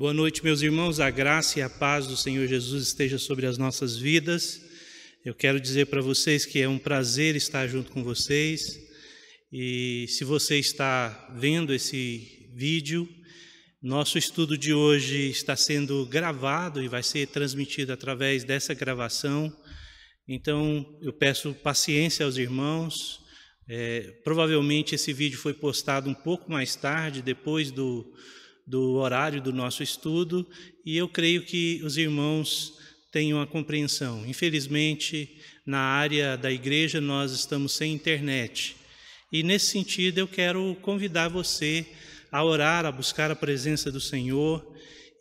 Boa noite, meus irmãos. A graça e a paz do Senhor Jesus esteja sobre as nossas vidas. Eu quero dizer para vocês que é um prazer estar junto com vocês. E se você está vendo esse vídeo, nosso estudo de hoje está sendo gravado e vai ser transmitido através dessa gravação. Então, eu peço paciência aos irmãos. Provavelmente esse vídeo foi postado um pouco mais tarde, depois do horário do nosso estudo, e eu creio que os irmãos tenham a compreensão. Infelizmente, na área da igreja nós estamos sem internet, e nesse sentido eu quero convidar você a orar, a buscar a presença do Senhor,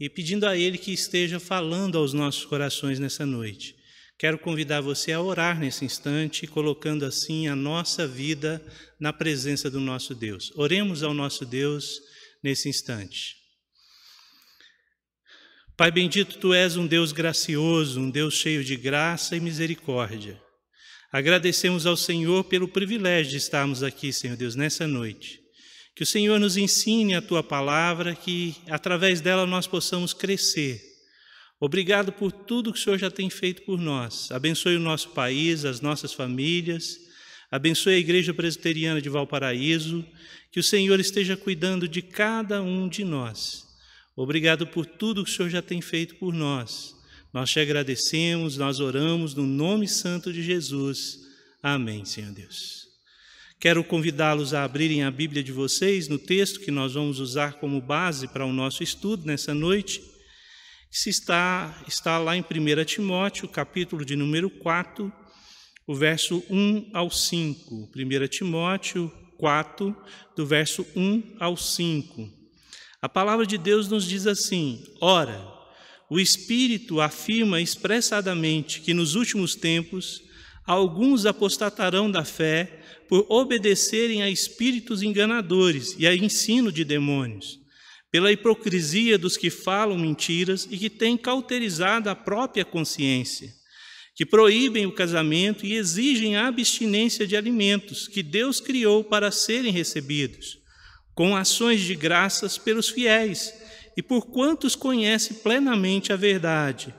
e pedindo a Ele que esteja falando aos nossos corações nessa noite. Quero convidar você a orar nesse instante, colocando assim a nossa vida na presença do nosso Deus. Oremos ao nosso Deus nesse instante. Pai bendito, Tu és um Deus gracioso, um Deus cheio de graça e misericórdia. Agradecemos ao Senhor pelo privilégio de estarmos aqui, Senhor Deus, nessa noite. Que o Senhor nos ensine a Tua palavra, que através dela nós possamos crescer. Obrigado por tudo que o Senhor já tem feito por nós. Abençoe o nosso país, as nossas famílias. Abençoe a Igreja Presbiteriana de Valparaíso. Que o Senhor esteja cuidando de cada um de nós. Obrigado por tudo que o Senhor já tem feito por nós. Nós te agradecemos, nós oramos no nome santo de Jesus. Amém, Senhor Deus. Quero convidá-los a abrirem a Bíblia de vocês no texto que nós vamos usar como base para o nosso estudo nessa noite. Está lá em 1 Timóteo, capítulo de número 4, o verso 1 ao 5. 1 Timóteo 4, do verso 1 ao 5. A palavra de Deus nos diz assim: Ora, o Espírito afirma expressadamente que nos últimos tempos alguns apostatarão da fé por obedecerem a espíritos enganadores e a ensino de demônios, pela hipocrisia dos que falam mentiras e que têm cauterizado a própria consciência, que proíbem o casamento e exigem a abstinência de alimentos que Deus criou para serem recebidos, com ações de graças pelos fiéis e por quantos conhecem plenamente a verdade.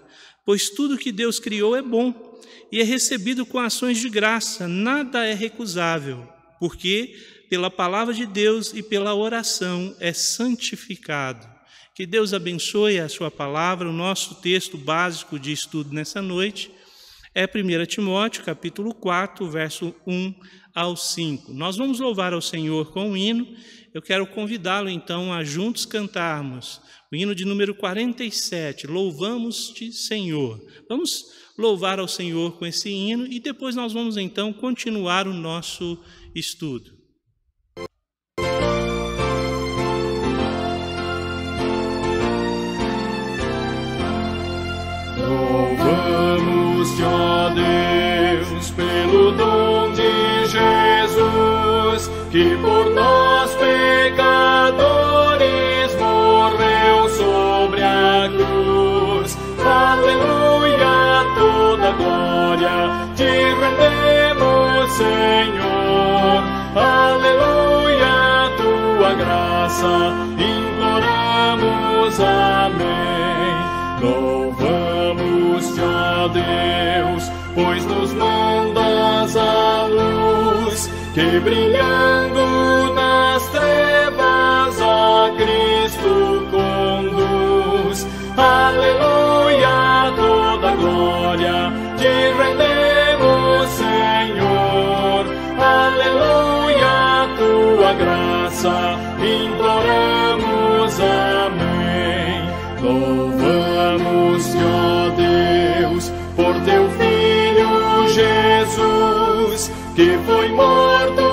Pois tudo que Deus criou é bom e é recebido com ações de graça, nada é recusável, porque pela palavra de Deus e pela oração é santificado. Que Deus abençoe a sua palavra. O nosso texto básico de estudo nessa noite é 1 Timóteo, capítulo 4, verso 1 ao 5. Nós vamos louvar ao Senhor com um hino. Eu quero convidá-lo, então, a juntos cantarmos o hino de número 47, Louvamos-te, Senhor. Vamos louvar ao Senhor com esse hino e depois nós vamos, então, continuar o nosso estudo. Louvamos-te, ó Deus, pelo dom de Jesus, que por nós pecadores morreu sobre a cruz. Aleluia, toda glória te rendemos, Senhor. Aleluia, tua graça imploramos, amém. Louvamos-te, ó Deus, pois nos mandas a luz, que brilhando nas trevas a Cristo conduz. Aleluia, toda glória te rendemos, Senhor. Aleluia, tua graça imploramos, amém. Louvamos-te, ó Deus, por teu Filho Jesus, que foi morto,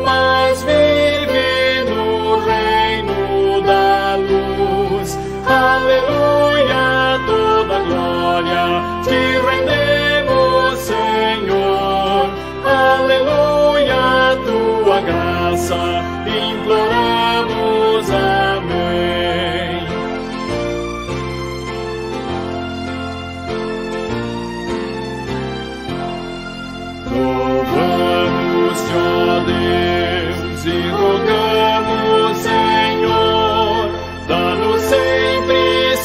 mas vive no reino da luz. Aleluia, toda glória te rendemos, Senhor. Aleluia, tua graça imploramos, amém. Louvamos-te, ó Deus, e rogamos, Senhor, dá-nos sempre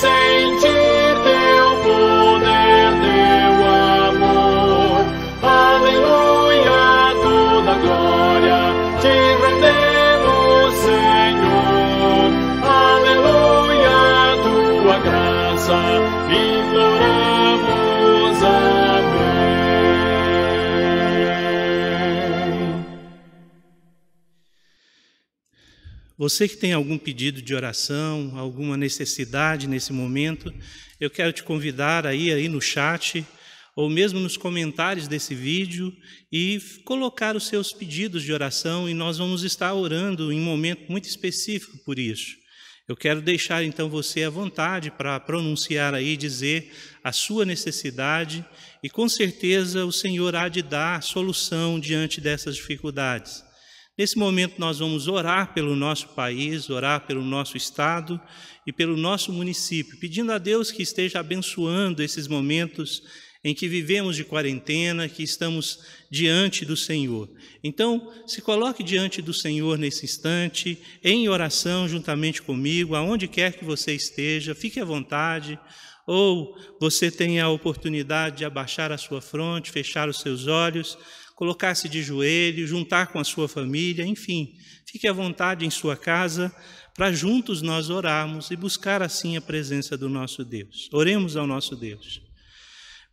Você que tem algum pedido de oração, alguma necessidade nesse momento, eu quero te convidar aí no chat, ou mesmo nos comentários desse vídeo, e colocar os seus pedidos de oração, e nós vamos estar orando em um momento muito específico por isso. Eu quero deixar então você à vontade para pronunciar aí, dizer a sua necessidade, e com certeza o Senhor há de dar solução diante dessas dificuldades. Nesse momento nós vamos orar pelo nosso país, orar pelo nosso estado e pelo nosso município, pedindo a Deus que esteja abençoando esses momentos em que vivemos de quarentena, que estamos diante do Senhor. Então, se coloque diante do Senhor nesse instante, em oração juntamente comigo, aonde quer que você esteja, fique à vontade, ou você tenha a oportunidade de abaixar a sua fronte, fechar os seus olhos, colocar-se de joelho, juntar com a sua família, enfim, fique à vontade em sua casa, para juntos nós orarmos e buscar assim a presença do nosso Deus. Oremos ao nosso Deus.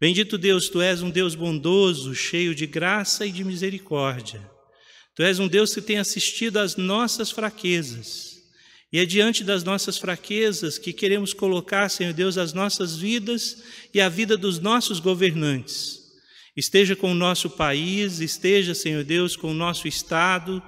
Bendito Deus, Tu és um Deus bondoso, cheio de graça e de misericórdia. Tu és um Deus que tem assistido às nossas fraquezas. E é diante das nossas fraquezas que queremos colocar, Senhor Deus, as nossas vidas e a vida dos nossos governantes. Esteja com o nosso país, esteja, Senhor Deus, com o nosso estado,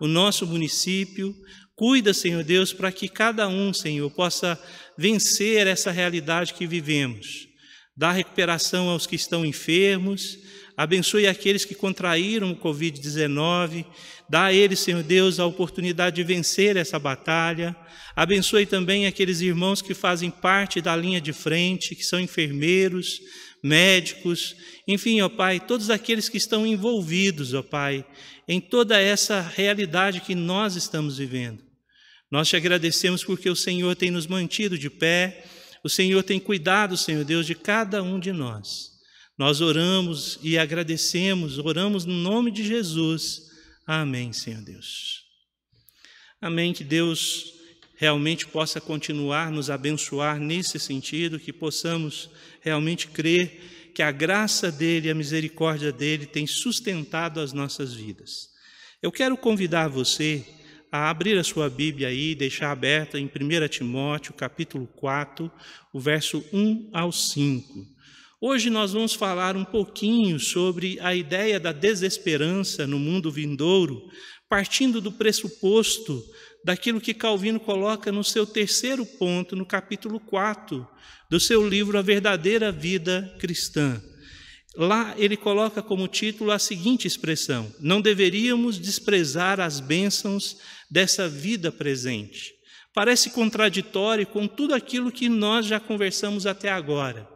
o nosso município. Cuida, Senhor Deus, para que cada um, Senhor, possa vencer essa realidade que vivemos. Dá recuperação aos que estão enfermos, abençoe aqueles que contraíram o Covid-19, dá a eles, Senhor Deus, a oportunidade de vencer essa batalha, abençoe também aqueles irmãos que fazem parte da linha de frente, que são enfermeiros, médicos, enfim, ó Pai, todos aqueles que estão envolvidos, ó Pai, em toda essa realidade que nós estamos vivendo. Nós te agradecemos porque o Senhor tem nos mantido de pé, o Senhor tem cuidado, Senhor Deus, de cada um de nós. Nós oramos e agradecemos, oramos no nome de Jesus. Amém, Senhor Deus. Amém, que Deus realmente possa continuar nos abençoar nesse sentido, que possamos realmente crer que a graça dEle e a misericórdia dEle tem sustentado as nossas vidas. Eu quero convidar você a abrir a sua Bíblia aí, deixar aberta em 1 Timóteo, capítulo 4, o verso 1 ao 5. Hoje nós vamos falar um pouquinho sobre a ideia da desesperança no mundo vindouro, partindo do pressuposto daquilo que Calvino coloca no seu terceiro ponto, no capítulo 4, do seu livro A Verdadeira Vida Cristã. Lá ele coloca como título a seguinte expressão: não deveríamos desprezar as bênçãos dessa vida presente. Parece contraditório com tudo aquilo que nós já conversamos até agora.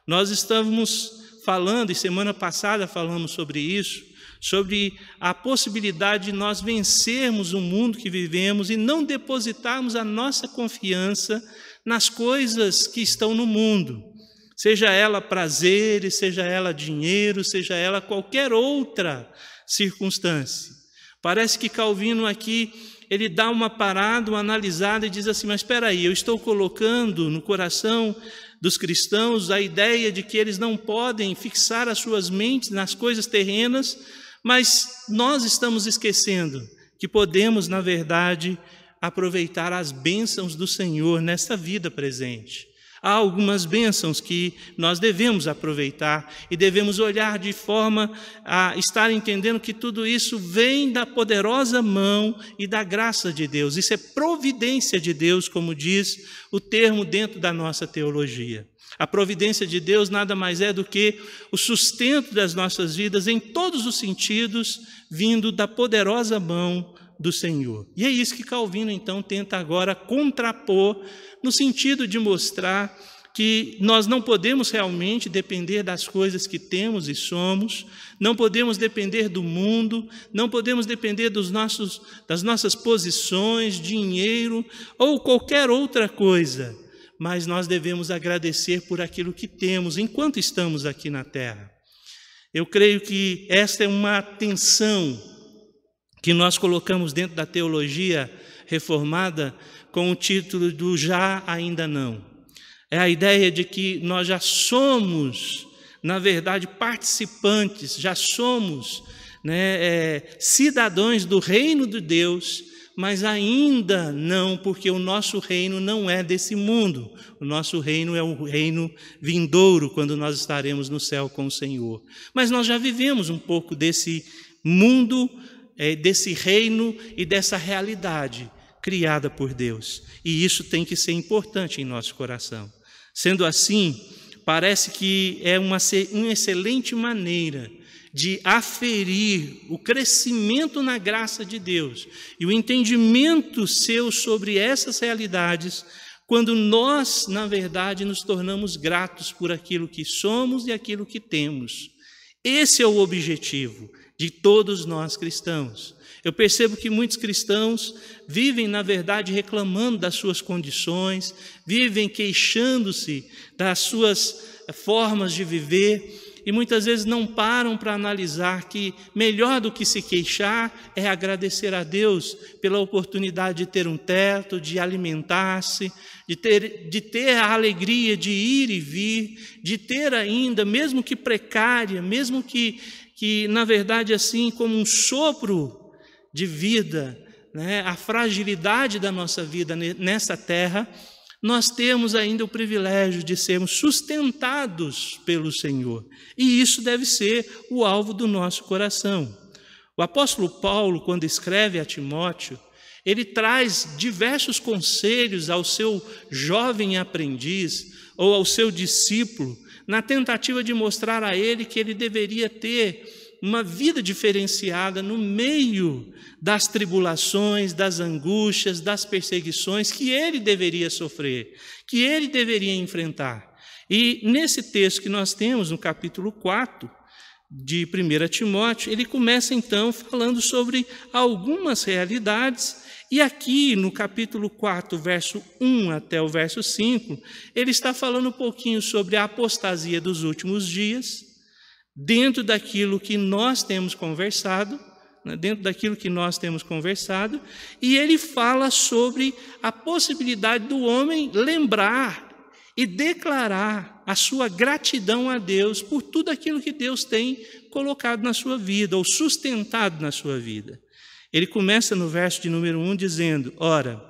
Nós estamos falando, e semana passada falamos sobre isso, sobre a possibilidade de nós vencermos o mundo que vivemos e não depositarmos a nossa confiança nas coisas que estão no mundo. Seja ela prazeres, seja ela dinheiro, seja ela qualquer outra circunstância. Parece que Calvino aqui, ele dá uma parada, uma analisada e diz assim, mas espera aí, eu estou colocando no coração dos cristãos a ideia de que eles não podem fixar as suas mentes nas coisas terrenas, mas nós estamos esquecendo que podemos, na verdade, aproveitar as bênçãos do Senhor nesta vida presente. Há algumas bênçãos que nós devemos aproveitar e devemos olhar de forma a estar entendendo que tudo isso vem da poderosa mão e da graça de Deus. Isso é providência de Deus, como diz o termo dentro da nossa teologia. A providência de Deus nada mais é do que o sustento das nossas vidas em todos os sentidos, vindo da poderosa mão do Senhor. E é isso que Calvino, então, tenta agora contrapor, no sentido de mostrar que nós não podemos realmente depender das coisas que temos e somos, não podemos depender do mundo, não podemos depender das nossas posições, dinheiro ou qualquer outra coisa, mas nós devemos agradecer por aquilo que temos enquanto estamos aqui na terra. Eu creio que esta é uma tensão que nós colocamos dentro da teologia reformada com o título do já, ainda não. É a ideia de que nós já somos, na verdade, participantes, já somos cidadãos do reino de Deus, mas ainda não, porque o nosso reino não é desse mundo. O nosso reino é o reino vindouro, quando nós estaremos no céu com o Senhor. Mas nós já vivemos um pouco desse mundo, desse reino e dessa realidade criada por Deus. E isso tem que ser importante em nosso coração. Sendo assim, parece que é uma excelente maneira de aferir o crescimento na graça de Deus e o entendimento seu sobre essas realidades, quando nós, na verdade, nos tornamos gratos por aquilo que somos e aquilo que temos. Esse é o objetivo de todos nós cristãos. Eu percebo que muitos cristãos vivem, na verdade, reclamando das suas condições, vivem queixando-se das suas formas de viver, e muitas vezes não param para analisar que melhor do que se queixar é agradecer a Deus pela oportunidade de ter um teto, de alimentar-se, de ter a alegria de ir e vir, de ter ainda, mesmo que precária, mesmo que na verdade assim como um sopro de vida, né, a fragilidade da nossa vida nessa terra, nós temos ainda o privilégio de sermos sustentados pelo Senhor. E isso deve ser o alvo do nosso coração. O apóstolo Paulo, quando escreve a Timóteo, ele traz diversos conselhos ao seu jovem aprendiz ou ao seu discípulo, na tentativa de mostrar a ele que ele deveria ter uma vida diferenciada no meio das tribulações, das angústias, das perseguições que ele deveria sofrer, que ele deveria enfrentar. E nesse texto que nós temos, no capítulo 4 de 1 Timóteo, ele começa então falando sobre algumas realidades, e aqui no capítulo 4, verso 1 até o verso 5, ele está falando um pouquinho sobre a apostasia dos últimos dias, dentro daquilo que nós temos conversado, e ele fala sobre a possibilidade do homem lembrar e declarar a sua gratidão a Deus por tudo aquilo que Deus tem colocado na sua vida, ou sustentado na sua vida. Ele começa no verso de número 1 dizendo: ora,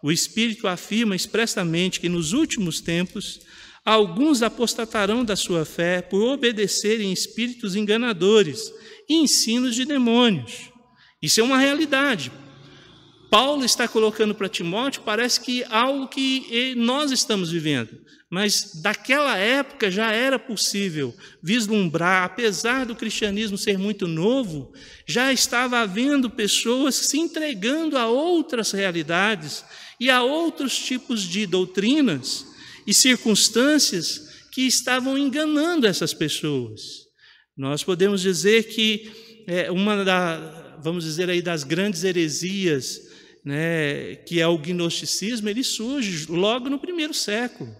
o Espírito afirma expressamente que nos últimos tempos alguns apostatarão da sua fé por obedecerem espíritos enganadores e ensinos de demônios. Isso é uma realidade. Paulo está colocando para Timóteo, parece que algo que nós estamos vivendo, mas daquela época já era possível vislumbrar, apesar do cristianismo ser muito novo, já estava havendo pessoas se entregando a outras realidades e a outros tipos de doutrinas e circunstâncias que estavam enganando essas pessoas. Nós podemos dizer que das grandes heresias, né, que é o gnosticismo, ele surge logo no primeiro século,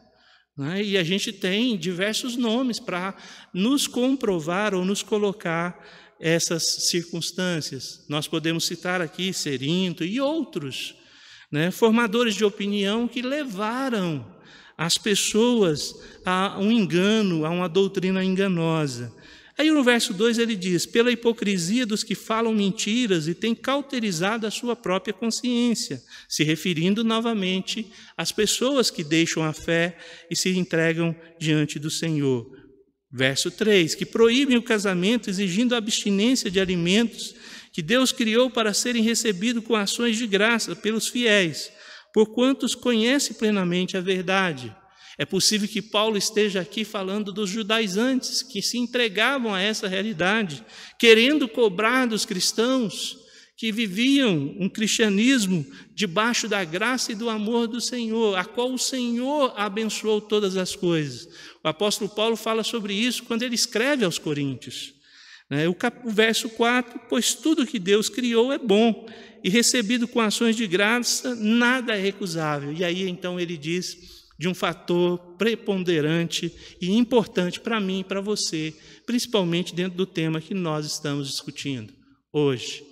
né, e a gente tem diversos nomes para nos comprovar ou nos colocar essas circunstâncias. Nós podemos citar aqui Cerinto e outros, né, formadores de opinião que levaram as pessoas a um engano, a uma doutrina enganosa. Aí no verso 2 ele diz: pela hipocrisia dos que falam mentiras e têm cauterizado a sua própria consciência, se referindo novamente às pessoas que deixam a fé e se entregam diante do Senhor. Verso 3, que proíbem o casamento exigindo a abstinência de alimentos que Deus criou para serem recebidos com ações de graça pelos fiéis, porquanto os conhece plenamente a verdade. É possível que Paulo esteja aqui falando dos judaizantes que se entregavam a essa realidade, querendo cobrar dos cristãos que viviam um cristianismo debaixo da graça e do amor do Senhor, a qual o Senhor abençoou todas as coisas. O apóstolo Paulo fala sobre isso quando ele escreve aos Coríntios. O verso 4, pois tudo que Deus criou é bom, e recebido com ações de graça, nada é recusável. E aí então ele diz de um fator preponderante e importante para mim e para você, principalmente dentro do tema que nós estamos discutindo hoje.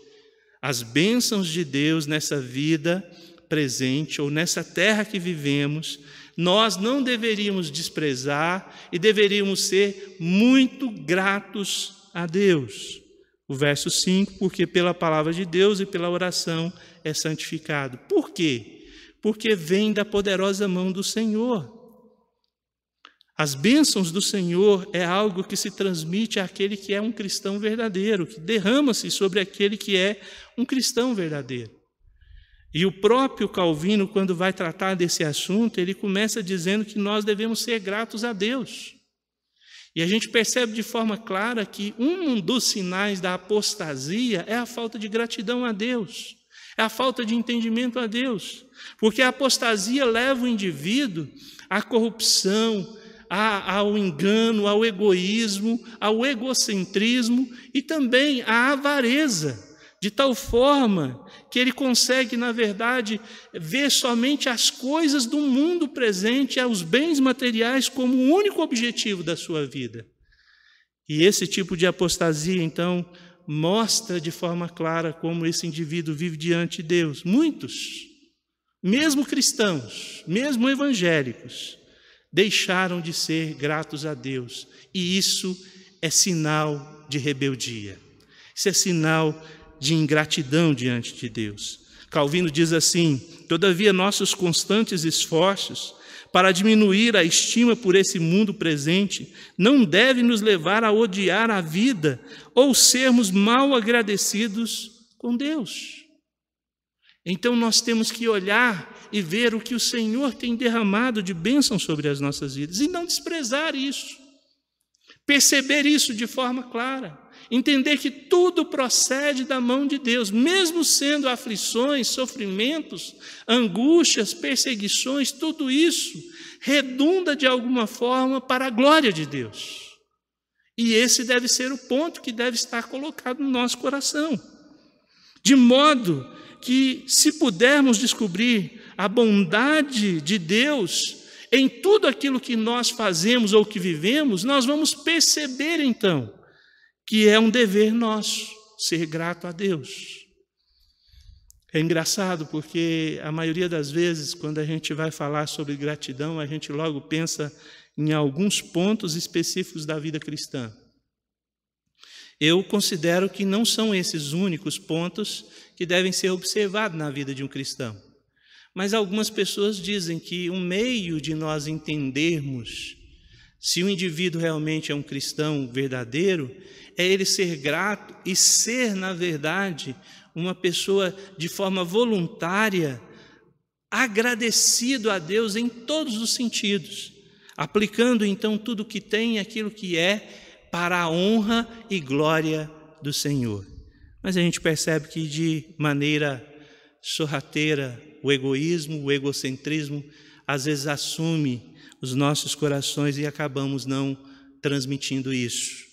As bênçãos de Deus nessa vida presente ou nessa terra que vivemos, nós não deveríamos desprezar e deveríamos ser muito gratos a Deus. O verso 5, porque pela palavra de Deus e pela oração é santificado. Por quê? Porque vem da poderosa mão do Senhor. As bênçãos do Senhor é algo que se transmite àquele que é um cristão verdadeiro, que derrama-se sobre aquele que é um cristão verdadeiro. E o próprio Calvino, quando vai tratar desse assunto, ele começa dizendo que nós devemos ser gratos a Deus. E a gente percebe de forma clara que um dos sinais da apostasia é a falta de gratidão a Deus, é a falta de entendimento a Deus, porque a apostasia leva o indivíduo à corrupção, ao engano, ao egoísmo, ao egocentrismo e também à avareza, de tal forma que ele consegue, na verdade, ver somente as coisas do mundo presente, os bens materiais, como o único objetivo da sua vida. E esse tipo de apostasia, então, mostra de forma clara como esse indivíduo vive diante de Deus. Muitos, mesmo cristãos, mesmo evangélicos, deixaram de ser gratos a Deus. E isso é sinal de rebeldia. Isso é sinal de ingratidão diante de Deus. Calvino diz assim: todavia nossos constantes esforços para diminuir a estima por esse mundo presente não devem nos levar a odiar a vida ou sermos mal agradecidos com Deus. Então nós temos que olhar e ver o que o Senhor tem derramado de bênção sobre as nossas vidas e não desprezar isso. Perceber isso de forma clara. Entender que tudo procede da mão de Deus, mesmo sendo aflições, sofrimentos, angústias, perseguições, tudo isso redunda de alguma forma para a glória de Deus. E esse deve ser o ponto que deve estar colocado no nosso coração. De modo que, se pudermos descobrir a bondade de Deus em tudo aquilo que nós fazemos ou que vivemos, nós vamos perceber então que é um dever nosso ser grato a Deus. É engraçado porque a maioria das vezes, quando a gente vai falar sobre gratidão, a gente logo pensa em alguns pontos específicos da vida cristã. Eu considero que não são esses únicos pontos que devem ser observados na vida de um cristão. Mas algumas pessoas dizem que um meio de nós entendermos se o indivíduo realmente é um cristão verdadeiro é ele ser grato e ser, na verdade, uma pessoa de forma voluntária, agradecido a Deus em todos os sentidos, aplicando então tudo o que tem, aquilo que é, para a honra e glória do Senhor. Mas a gente percebe que de maneira sorrateira, o egoísmo, o egocentrismo, às vezes assume os nossos corações e acabamos não transmitindo isso.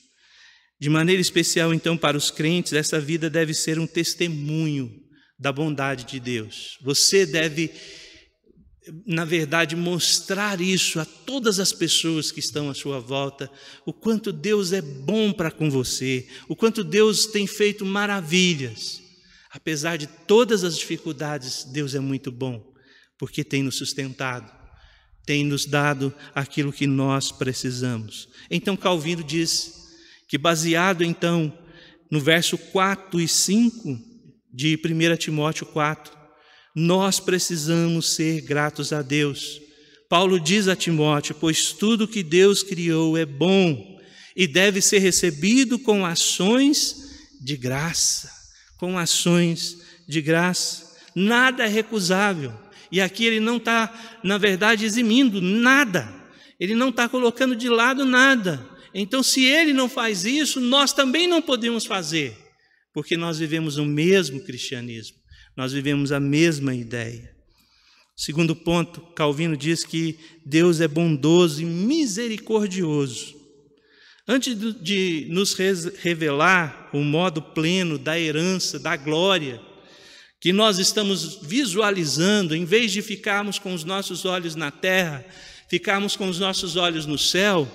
De maneira especial, então, para os crentes, essa vida deve ser um testemunho da bondade de Deus. Você deve, na verdade, mostrar isso a todas as pessoas que estão à sua volta, o quanto Deus é bom para com você, o quanto Deus tem feito maravilhas. Apesar de todas as dificuldades, Deus é muito bom, porque tem nos sustentado, tem nos dado aquilo que nós precisamos. Então Calvino diz que, baseado então no verso 4 e 5 de 1 Timóteo 4, nós precisamos ser gratos a Deus. Paulo diz a Timóteo: pois tudo que Deus criou é bom e deve ser recebido com ações de graça. Com ações de graça. Nada é recusável. E aqui ele não está, na verdade, eximindo nada. Ele não está colocando de lado nada. Então, se ele não faz isso, nós também não podemos fazer, porque nós vivemos o mesmo cristianismo, nós vivemos a mesma ideia. Segundo ponto, Calvino diz que Deus é bondoso e misericordioso. Antes de nos revelar o modo pleno da herança, da glória, que nós estamos visualizando, em vez de ficarmos com os nossos olhos na terra, ficarmos com os nossos olhos no céu,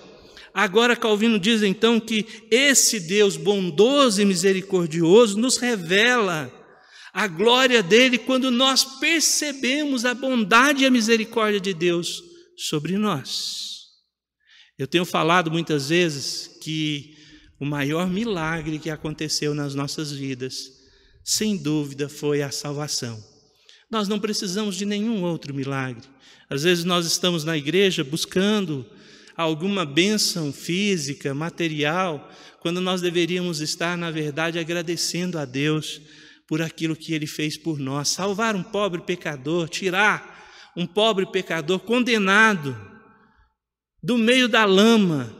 agora Calvino diz então que esse Deus bondoso e misericordioso nos revela a glória dele quando nós percebemos a bondade e a misericórdia de Deus sobre nós. Eu tenho falado muitas vezes que o maior milagre que aconteceu nas nossas vidas, sem dúvida, foi a salvação. Nós não precisamos de nenhum outro milagre. Às vezes nós estamos na igreja buscando alguma bênção física, material, quando nós deveríamos estar, na verdade, agradecendo a Deus por aquilo que Ele fez por nós. Salvar um pobre pecador, tirar um pobre pecador condenado do meio da lama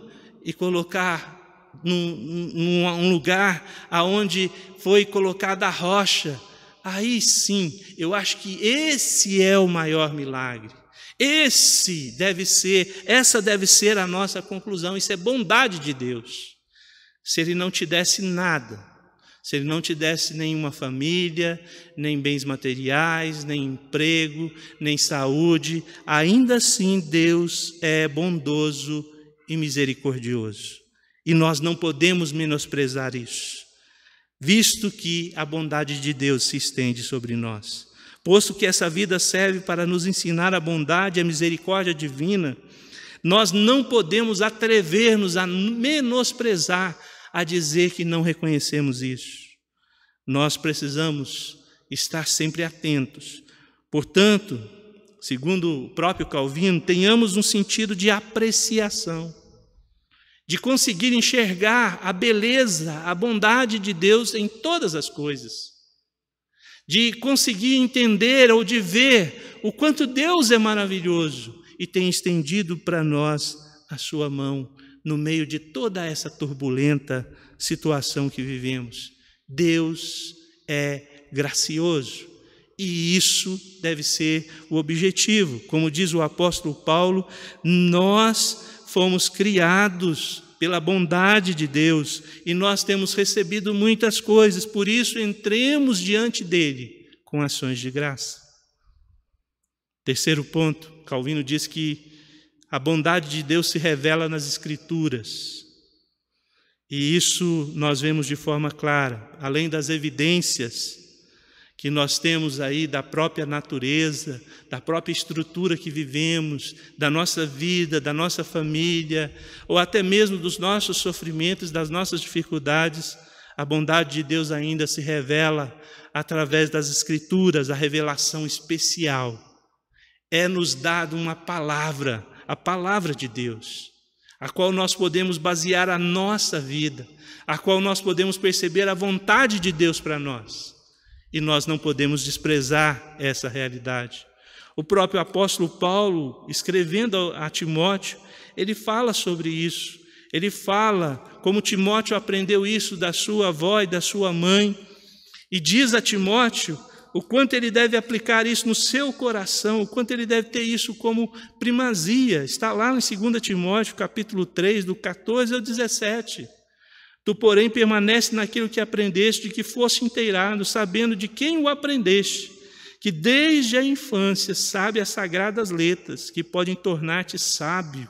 e colocar num lugar aonde foi colocada a rocha. Aí sim, eu acho que esse é o maior milagre. Essa deve ser a nossa conclusão. Isso é bondade de Deus. Se Ele não te desse nada, se Ele não te desse nenhuma família, nem bens materiais, nem emprego, nem saúde, ainda assim Deus é bondoso e misericordioso. E nós não podemos menosprezar isso, visto que a bondade de Deus se estende sobre nós. Posto que essa vida serve para nos ensinar a bondade e a misericórdia divina, nós não podemos atrever-nos a menosprezar, a dizer que não reconhecemos isso. Nós precisamos estar sempre atentos. Portanto, segundo o próprio Calvino, tenhamos um sentido de apreciação, de conseguir enxergar a beleza, a bondade de Deus em todas as coisas, de conseguir entender ou de ver o quanto Deus é maravilhoso e tem estendido para nós a sua mão no meio de toda essa turbulenta situação que vivemos. Deus é gracioso e isso deve ser o objetivo. Como diz o apóstolo Paulo, nós fomos criados pela bondade de Deus e nós temos recebido muitas coisas, por isso entremos diante dele com ações de graça. Terceiro ponto, Calvino diz que a bondade de Deus se revela nas Escrituras. E isso nós vemos de forma clara, além das evidências que nós temos aí da própria natureza, da própria estrutura que vivemos, da nossa vida, da nossa família, ou até mesmo dos nossos sofrimentos, das nossas dificuldades, a bondade de Deus ainda se revela através das Escrituras, a revelação especial. É-nos dado uma palavra, a palavra de Deus, a qual nós podemos basear a nossa vida, a qual nós podemos perceber a vontade de Deus para nós. E nós não podemos desprezar essa realidade. O próprio apóstolo Paulo, escrevendo a Timóteo, ele fala sobre isso. Ele fala como Timóteo aprendeu isso da sua avó e da sua mãe. E diz a Timóteo o quanto ele deve aplicar isso no seu coração, o quanto ele deve ter isso como primazia. Está lá em 2 Timóteo, capítulo 3, do 14 ao 17. Tu, porém, permanece naquilo que aprendeste, de que foste inteirado, sabendo de quem o aprendeste, que desde a infância sabe as sagradas letras, que podem tornar-te sábio.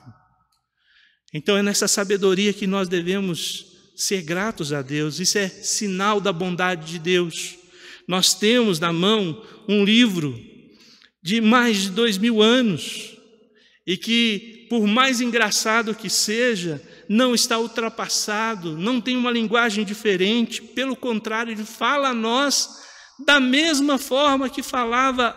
Então é nessa sabedoria que nós devemos ser gratos a Deus. Isso é sinal da bondade de Deus. Nós temos na mão um livro de mais de 2000 anos, e que, por mais engraçado que seja, não está ultrapassado, não tem uma linguagem diferente, pelo contrário, ele fala a nós da mesma forma que falava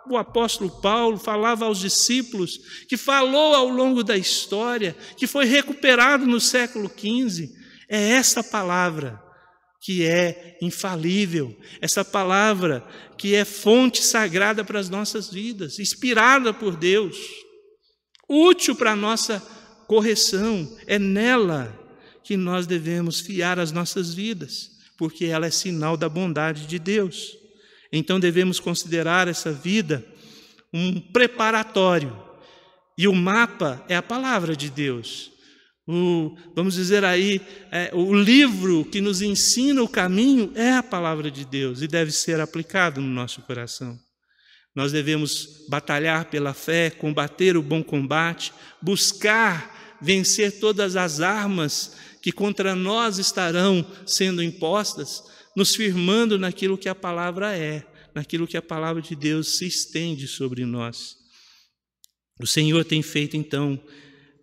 o apóstolo Paulo, falava aos discípulos, que falou ao longo da história, que foi recuperado no século XV. É essa palavra que é infalível, essa palavra que é fonte sagrada para as nossas vidas, inspirada por Deus, útil para a nossa correção. É nela que nós devemos fiar as nossas vidas, porque ela é sinal da bondade de Deus. Então devemos considerar essa vida um preparatório, e o mapa é a palavra de Deus. Vamos dizer aí, o livro que nos ensina o caminho é a palavra de Deus e deve ser aplicado no nosso coração. Nós devemos batalhar pela fé, combater o bom combate, buscar vencer todas as armas que contra nós estarão sendo impostas, nos firmando naquilo que a palavra é, naquilo que a palavra de Deus se estende sobre nós. O Senhor tem feito, então,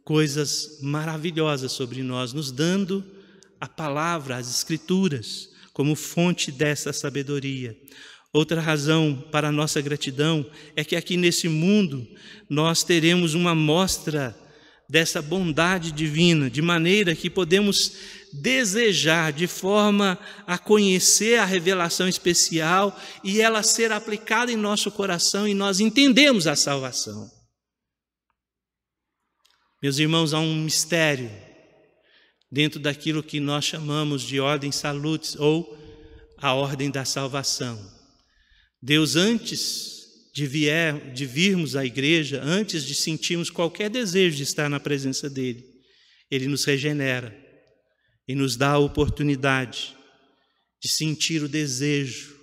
coisas maravilhosas sobre nós, nos dando a palavra, as Escrituras, como fonte dessa sabedoria. Outra razão para a nossa gratidão é que aqui nesse mundo nós teremos uma mostra dessa bondade divina, de maneira que podemos desejar de forma a conhecer a revelação especial e ela ser aplicada em nosso coração e nós entendemos a salvação. Meus irmãos, há um mistério dentro daquilo que nós chamamos de ordem salutis ou a ordem da salvação. Deus, antes de virmos à igreja, antes de sentirmos qualquer desejo de estar na presença dEle, Ele nos regenera e nos dá a oportunidade de sentir o desejo,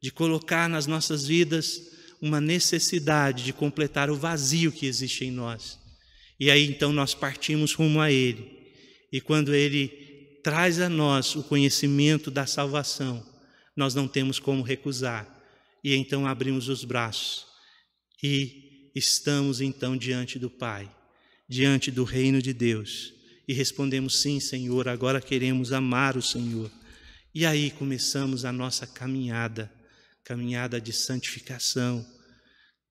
de colocar nas nossas vidas uma necessidade de completar o vazio que existe em nós. E aí então nós partimos rumo a Ele. E quando Ele traz a nós o conhecimento da salvação, nós não temos como recusar. E então abrimos os braços e estamos então diante do Pai, diante do reino de Deus. E respondemos: sim, Senhor, agora queremos amar o Senhor. E aí começamos a nossa caminhada de santificação,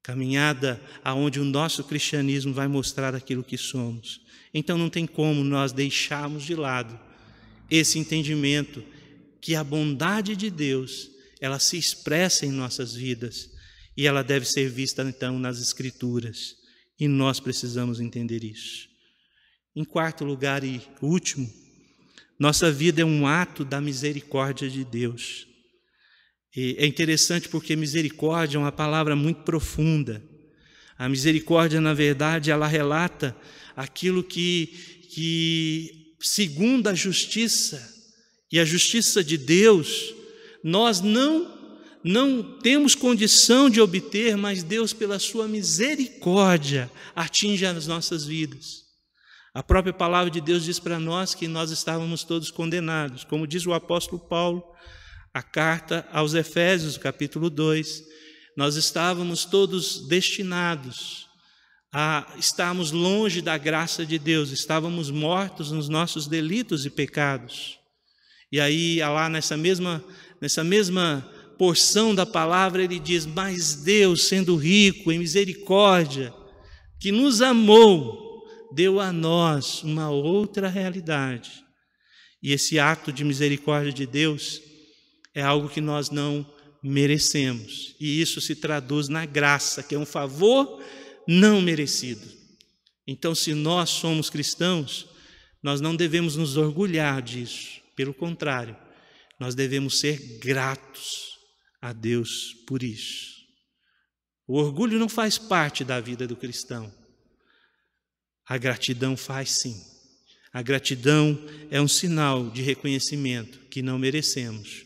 caminhada aonde o nosso cristianismo vai mostrar aquilo que somos. Então não tem como nós deixarmos de lado esse entendimento que a bondade de Deus, ela se expressa em nossas vidas e ela deve ser vista então nas Escrituras. E nós precisamos entender isso. Em quarto lugar e último, nossa vida é um ato da misericórdia de Deus. E é interessante porque misericórdia é uma palavra muito profunda. A misericórdia, na verdade, ela relata aquilo que segundo a justiça, e a justiça de Deus, nós não temos condição de obter, mas Deus, pela sua misericórdia, atinge as nossas vidas. A própria palavra de Deus diz para nós que nós estávamos todos condenados. Como diz o apóstolo Paulo, a carta aos Efésios, capítulo 2, nós estávamos todos destinados a estarmos longe da graça de Deus, estávamos mortos nos nossos delitos e pecados. E aí, lá nessa mesma porção da palavra, ele diz: mas Deus, sendo rico em misericórdia, que nos amou, deu a nós uma outra realidade. E esse ato de misericórdia de Deus é algo que nós não merecemos. E isso se traduz na graça, que é um favor não merecido. Então, se nós somos cristãos, nós não devemos nos orgulhar disso. Pelo contrário, nós devemos ser gratos a Deus por isso. O orgulho não faz parte da vida do cristão. A gratidão faz sim. A gratidão é um sinal de reconhecimento que não merecemos,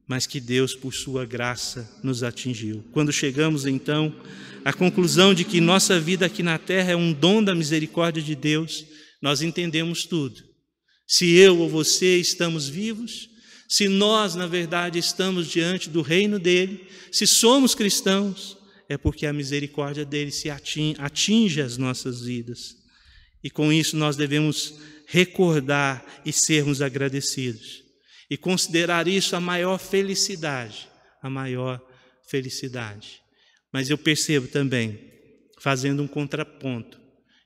mas que Deus, por sua graça, nos atingiu. Quando chegamos, então, à conclusão de que nossa vida aqui na terra é um dom da misericórdia de Deus, nós entendemos tudo. Se eu ou você estamos vivos, se nós, na verdade, estamos diante do reino dele, se somos cristãos, é porque a misericórdia dele se atinge as nossas vidas. E com isso nós devemos recordar e sermos agradecidos. E considerar isso a maior felicidade, a maior felicidade. Mas eu percebo também, fazendo um contraponto,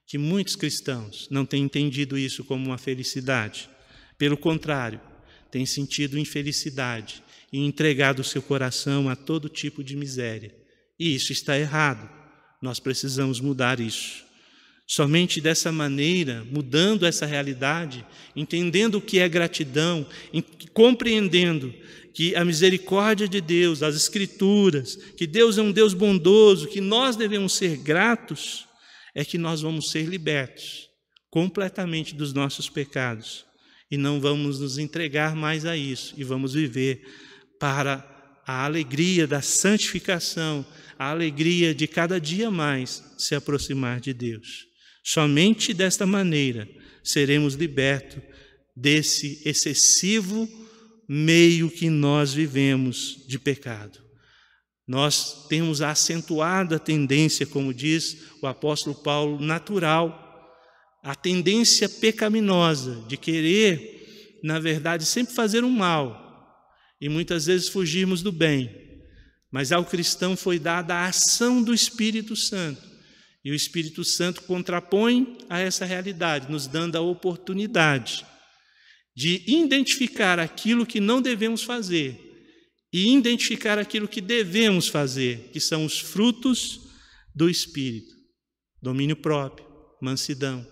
que muitos cristãos não têm entendido isso como uma felicidade. Pelo contrário, têm sentido infelicidade e entregado o seu coração a todo tipo de miséria. E isso está errado. Nós precisamos mudar isso. Somente dessa maneira, mudando essa realidade, entendendo o que é gratidão, compreendendo que a misericórdia de Deus, as Escrituras, que Deus é um Deus bondoso, que nós devemos ser gratos, é que nós vamos ser libertos completamente dos nossos pecados e não vamos nos entregar mais a isso e vamos viver para a alegria da santificação, a alegria de cada dia mais se aproximar de Deus. Somente desta maneira seremos libertos desse excessivo meio que nós vivemos de pecado. Nós temos a acentuada tendência, como diz o apóstolo Paulo, natural, a tendência pecaminosa de querer na verdade, sempre fazer o mal e muitas vezes fugirmos do bem. Mas ao cristão foi dada a ação do Espírito Santo. E o Espírito Santo contrapõe a essa realidade, nos dando a oportunidade de identificar aquilo que não devemos fazer e identificar aquilo que devemos fazer, que são os frutos do Espírito. Domínio próprio, mansidão,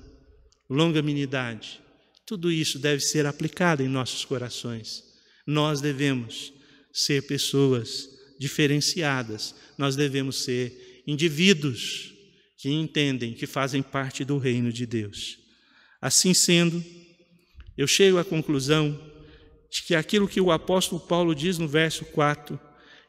longanimidade. Tudo isso deve ser aplicado em nossos corações. Nós devemos ser pessoas diferenciadas. Nós devemos ser indivíduos que entendem, que fazem parte do reino de Deus. Assim sendo, eu chego à conclusão de que aquilo que o apóstolo Paulo diz no verso 4,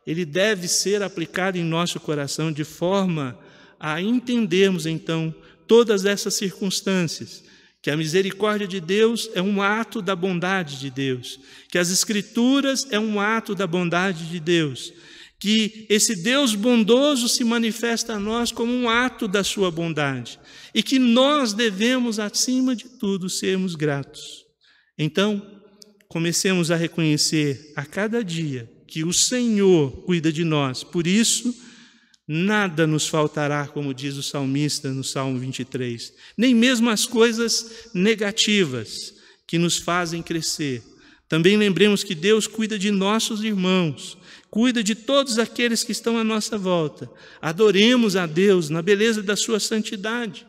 ele deve ser aplicado em nosso coração de forma a entendermos, então, todas essas circunstâncias, que a misericórdia de Deus é um ato da bondade de Deus, que as Escrituras é um ato da bondade de Deus, que esse Deus bondoso se manifesta a nós como um ato da sua bondade e que nós devemos, acima de tudo, sermos gratos. Então, comecemos a reconhecer a cada dia que o Senhor cuida de nós. Por isso, nada nos faltará, como diz o salmista no Salmo 23, nem mesmo as coisas negativas que nos fazem crescer. Também lembremos que Deus cuida de nossos irmãos, cuida de todos aqueles que estão à nossa volta. Adoremos a Deus na beleza da sua santidade.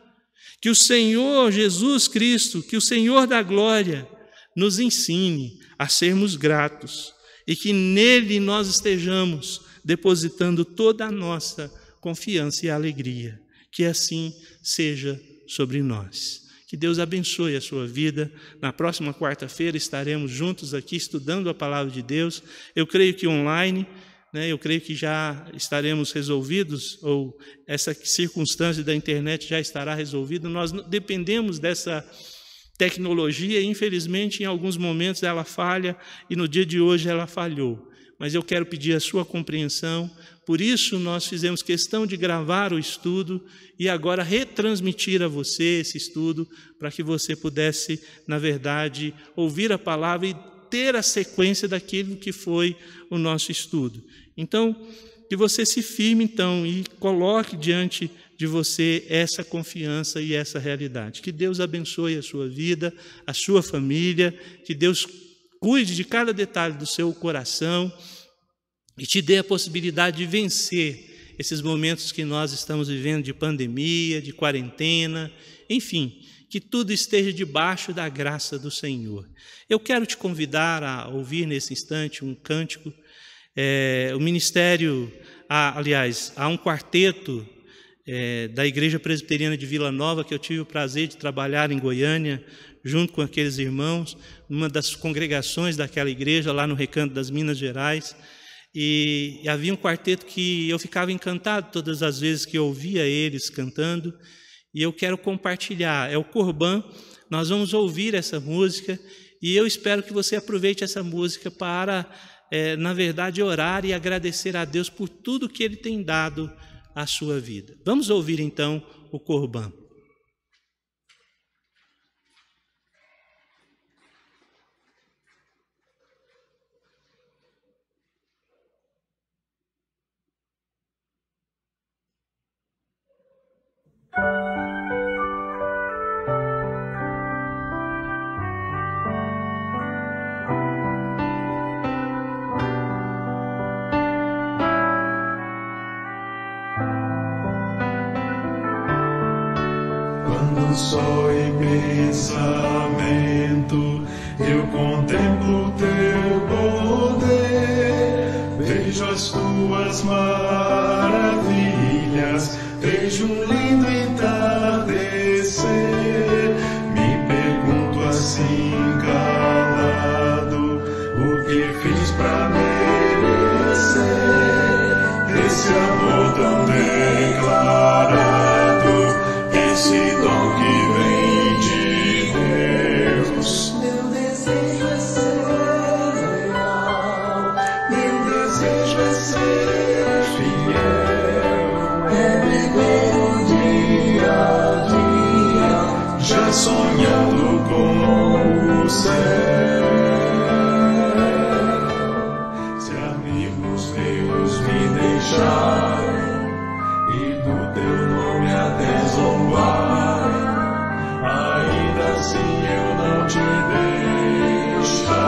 Que o Senhor Jesus Cristo, que o Senhor da glória, nos ensine a sermos gratos e que nele nós estejamos depositando toda a nossa confiança e alegria. Que assim seja sobre nós. Que Deus abençoe a sua vida. Na próxima quarta-feira estaremos juntos aqui estudando a palavra de Deus. Eu creio que online, eu creio que já estaremos resolvidos, ou essa circunstância da internet já estará resolvida. Nós dependemos dessa tecnologia e, infelizmente, em alguns momentos ela falha e no dia de hoje ela falhou. Mas eu quero pedir a sua compreensão. Por isso nós fizemos questão de gravar o estudo e agora retransmitir a você esse estudo para que você pudesse, na verdade, ouvir a palavra e ter a sequência daquilo que foi o nosso estudo. Então, que você se firme, então, e coloque diante de você essa confiança e essa realidade. Que Deus abençoe a sua vida, a sua família, que Deus cuide de cada detalhe do seu coração e te dê a possibilidade de vencer esses momentos que nós estamos vivendo de pandemia, de quarentena, enfim, que tudo esteja debaixo da graça do Senhor. Eu quero te convidar a ouvir nesse instante um cântico. O ministério, há um quarteto da Igreja Presbiteriana de Vila Nova que eu tive o prazer de trabalhar em Goiânia, junto com aqueles irmãos, numa das congregações daquela igreja, lá no Recanto das Minas Gerais, e havia um quarteto que eu ficava encantado todas as vezes que eu ouvia eles cantando, e eu quero compartilhar, é o Corban. Nós vamos ouvir essa música, e eu espero que você aproveite essa música para, na verdade, orar e agradecer a Deus por tudo que Ele tem dado à sua vida. Vamos ouvir então o Corban. Só em pensamento eu contemplo teu poder, vejo as tuas maravilhas, vejo um lindo entardecer. Me pergunto assim calado, o que fiz pra merecer esse amor tão declarado, esse dom que vem de Deus. Meu desejo é ser leal, meu desejo é ser fiel, é viver o dia a dia, já sonhando com o céu. deixarem e do teu nome até zombarem, ainda assim eu não te deixarei.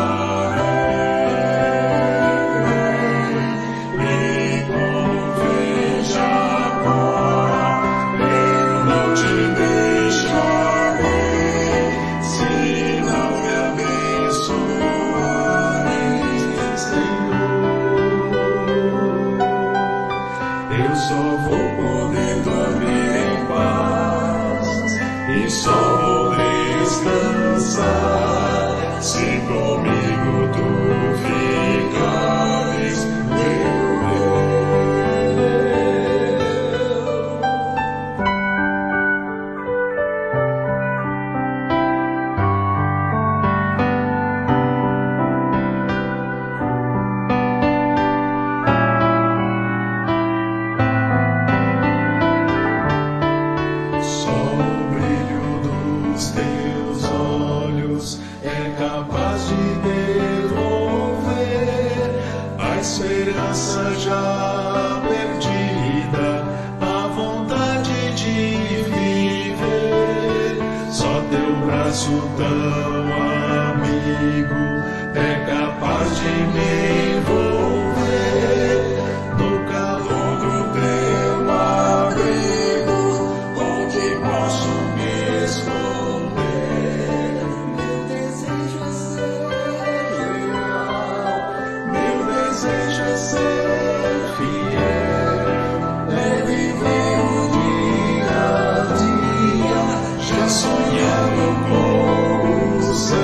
E como fez Jacó, eu não te deixarei, se não me abençoares, Senhor. Eu só vou poder dormir em paz e só vou descansar se comigo tu ficares, meu Só o brilho dos teus olhos é capaz de devolver a esperança já perdida, a vontade de viver. Só teu braço tão amigo é capaz de me envolver no calor do teu abrigo, onde posso me esconder. Meu desejo é ser leal, meu desejo é ser fiel, é viver o dia a dia, já sonhando com o céu.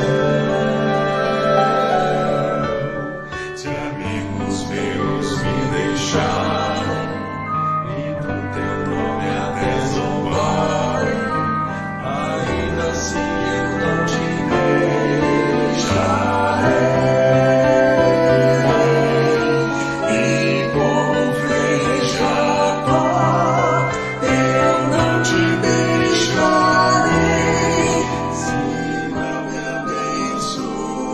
Se amigos meus me deixarem e do teu nome até zombarem, ainda assim eu não te deixarei. E como fez Jacó, eu não te deixarei, se não me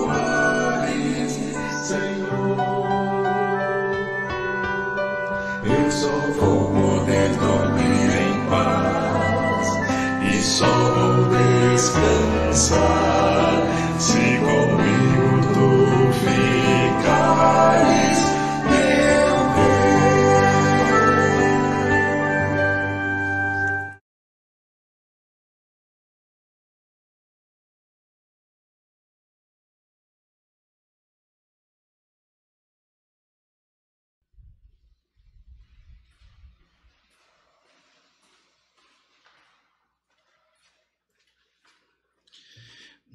abençoares, Senhor. Eu só vou poder dormir em paz e só vou descansar se comigo tu ficares, meu Deus.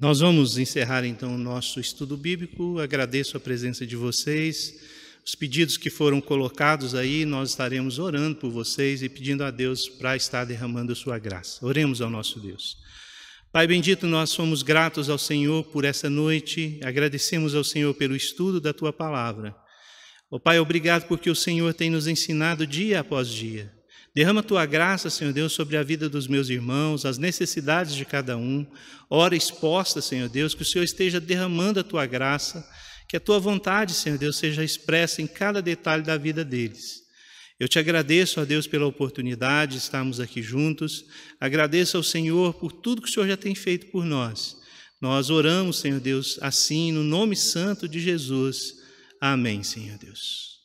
Nós vamos encerrar então o nosso estudo bíblico. Agradeço a presença de vocês. Os pedidos que foram colocados aí, nós estaremos orando por vocês e pedindo a Deus para estar derramando a sua graça. Oremos ao nosso Deus. Pai bendito, nós somos gratos ao Senhor por essa noite. Agradecemos ao Senhor pelo estudo da tua palavra. Ó Pai, obrigado porque o Senhor tem nos ensinado dia após dia. Derrama a tua graça, Senhor Deus, sobre a vida dos meus irmãos, as necessidades de cada um. Hora exposta, Senhor Deus, que o Senhor esteja derramando a tua graça, que a tua vontade, Senhor Deus, seja expressa em cada detalhe da vida deles. Eu te agradeço, ó Deus, pela oportunidade de estarmos aqui juntos. Agradeço ao Senhor por tudo que o Senhor já tem feito por nós. Nós oramos, Senhor Deus, assim, no nome santo de Jesus. Amém, Senhor Deus.